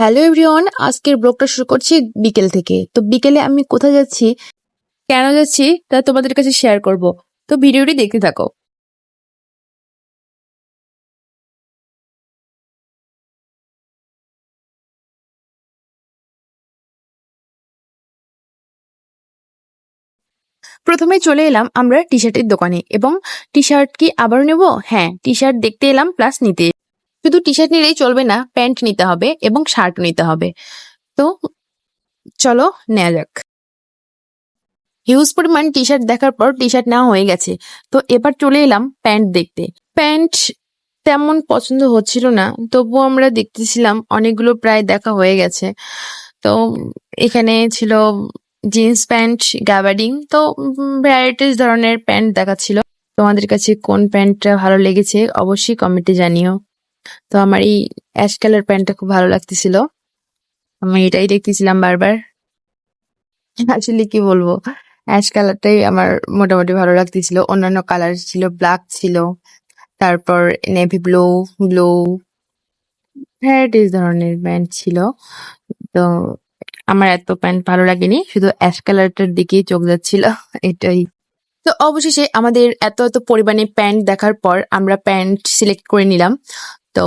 Hello everyone, আজকের ব্লগটা শুরু করছি বিকেল থেকে। তো বিকেলে আমি কোথায় যাচ্ছি, কেন যাচ্ছি তা তোমাদের কাছে শেয়ার করব। তো ভিডিওটি দেখতে থাকো। প্রথমে চলে এলাম আমরা টি শার্টের দোকানে, এবং টি শার্ট কি আবার নেব? হ্যাঁ, টি শার্ট দেখতে এলাম প্লাস নিতে। শুধু টি শার্ট নিলেই চলবে না, প্যান্ট নিতে হবে এবং শার্ট নিতে হবে। তো চলো নেওয়া যাক। হিউজ পরিমাণ টি শার্ট দেখার পর টি শার্ট নেওয়া হয়ে গেছে। তো এবার চলে এলাম প্যান্ট দেখতে। প্যান্ট তেমন পছন্দ হচ্ছিল না, তবুও আমরা দেখতেছিলাম, অনেকগুলো প্রায় দেখা হয়ে গেছে। তো এখানে ছিল জিন্স প্যান্ট, গ্যাবার্ডিন, তো ভ্যারাইটিস ধরনের প্যান্ট দেখাচ্ছিল। তোমাদের কাছে কোন প্যান্টটা ভালো লেগেছে অবশ্যই কমেন্টে জানিও। তো আমার এই অ্যাশ কালার প্যান্টটা খুব ভালো লাগতেছিল, আমি এটাই দেখতেছিলাম বারবার। আসলে কি বলবো, অ্যাশ কালারটাই আমার মোটামুটি ভালো লাগতেছিল। অন্যান্য কালার ছিল, ব্ল্যাক ছিল, তারপর নেভি ব্লু, ব্লু, ভ্যারাইটিস ধরনের প্যান্ট ছিল। তো আমার এত প্যান্ট ভালো লাগেনি, শুধু অ্যাশ কালারটার দিকেই চোখ যাচ্ছিল এটাই। তো অবশেষে আমাদের এত এত পরিমাণে প্যান্ট দেখার পর আমরা প্যান্ট সিলেক্ট করে নিলাম। তো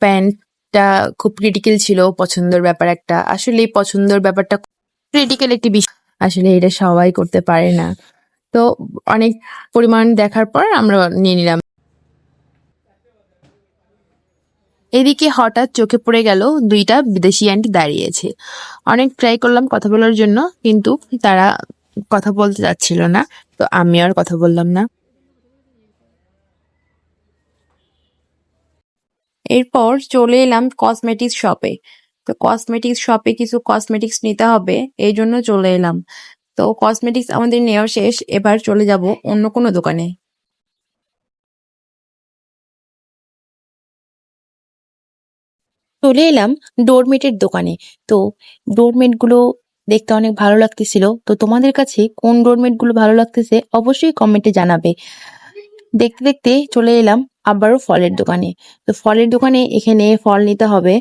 প্যান্টটা খুব ক্রিটিক্যাল ছিল, পছন্দের ব্যাপার একটা। আসলে এই পছন্দের ব্যাপারটা ক্রিটিক্যাল একটি বিষয়, আসলে এটা সবাই করতে পারে না। তো অনেক পরিমাণ দেখার পর আমরা নিয়ে নিলাম। এদিকে হঠাৎ চোখে পড়ে গেল দুইটা বিদেশি আন্টি দাঁড়িয়েছে। অনেক ট্রাই করলাম কথা বলার জন্য, কিন্তু তারা কথা বলতে চাচ্ছিল না। তো আমি আর কথা বললাম না। এরপর চলে এলাম কসমেটিক্স শপে। তো কসমেটিক্স শপে কিছু কসমেটিক্স নিতে হবে, এই জন্য চলে এলাম। তো কসমেটিক্স আমাদের নেওয়া শেষ, এবার চলে যাব অন্য কোনো দোকানে। চলে এলাম ডোরমেটের দোকানে। তো ডোরমেট গুলো দেখতে অনেক ভালো লাগতেছিল। তো তোমাদের কাছে কোন ডোরমেট গুলো ভালো লাগতেছে অবশ্যই কমেন্টে জানাবে। দেখতে দেখতে চলে এলাম আবারও ফলের দোকানে। তো ফলের দোকানে এখানে ফল নিতে হবে,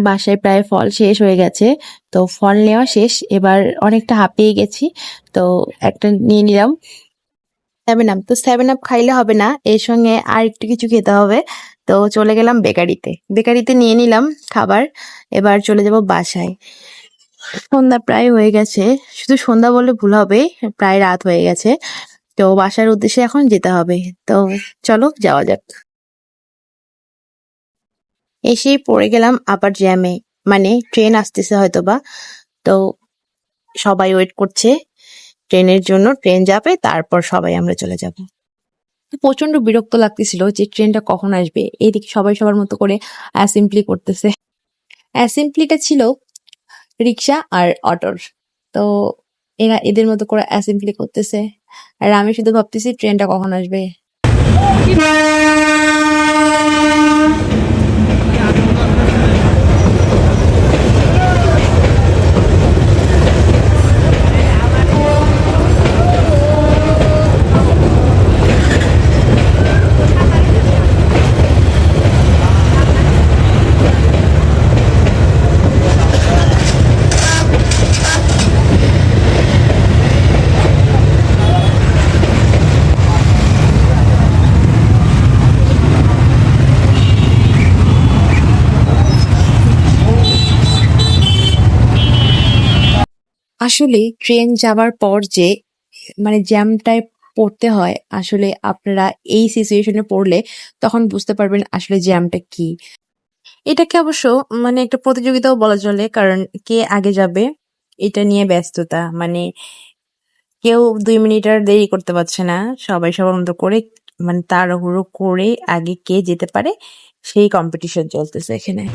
বাসায় প্রায় ফল শেষ হয়ে গেছে। তো ফল নেওয়া শেষ, এবার অনেকটা হাঁপিয়ে গেছি। তো একটা নিয়ে নিলাম 7 আপ। তো 7 আপ খাইলে হবে না, এর সঙ্গে আর একটু কিছু খেতে হবে। তো চলে গেলাম বেকারিতে, বেকারিতে নিয়ে নিলাম খাবার। এবার চলে যাব বাসায়। সন্ধ্যা প্রায় হয়ে গেছে, শুধু সন্ধ্যা বললে ভুল হবে, প্রায় রাত হয়ে গেছে। তো বাসার উদ্দেশ্যে এখন যেতে হবে। তো চলো যাওয়া যাক। এসেই পড়ে গেলাম আবার জ্যামে, মানে ট্রেন আসতেছে হয়তোবা। তো সবাই ওয়েট করছে ট্রেনের জন্য, ট্রেন যাবে তারপর সবাই আমরা চলে যাব। প্রচন্ড বিরক্ত লাগতেছিল যে ট্রেনটা কখন আসবে। এইদিকে সবাই সবার মতো করে অ্যাসেম্বলি করতেছে। অ্যাসেম্বলিটা ছিল রিক্সা আর অটোর। তো এরা এদের মতো করে অ্যাসেম্বলি করতেছে, আর আমি শুধু ভাবতেছি ট্রেনটা কখন আসবে। আসলে ট্রেন যাওয়ার পর যে মানে জ্যামটায় পড়তে হয়, আসলে আপনারা এই সিচুয়েশনে পড়লে তখন বুঝতে পারবেন আসলে জ্যামটা কি। এটাকে অবশ্য মানে একটা প্রতিযোগিতাও বলা চলে, কারণ কে আগে যাবে এটা নিয়ে ব্যস্ততা। মানে কেউ 2 মিনিট আর দেরি করতে পারছে না, সবাই সবার মতো করে মানে তাড়াহুড়ো করে আগে কে যেতে পারে সেই কম্পিটিশন চলতেছে এখানে।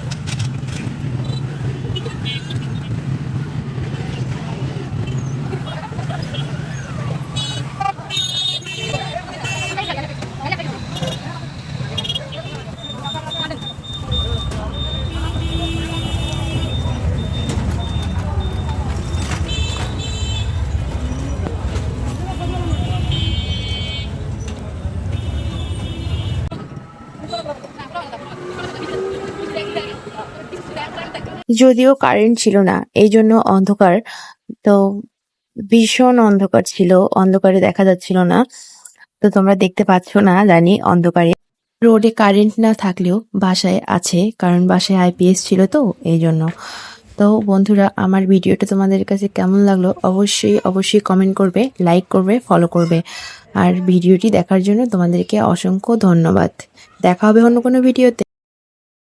যদিও কারেন্ট ছিল না, এই জন্য অন্ধকার, তো ভীষণ অন্ধকার ছিল, অন্ধকারে দেখা যাচ্ছিল না। তো তোমরা দেখতে পাচ্ছ না জানি অন্ধকারে। রোডে কারেন্ট না থাকলেও বাসায় আছে, কারণ বাসায় আইপিএস ছিল তো এই জন্য। তো বন্ধুরা, আমার ভিডিওটা তোমাদের কাছে কেমন লাগলো অবশ্যই কমেন্ট করবে, লাইক করবে, ফলো করবে। আর ভিডিওটি দেখার জন্য তোমাদেরকে অসংখ্য ধন্যবাদ। দেখা হবে অন্য কোনো ভিডিওতে।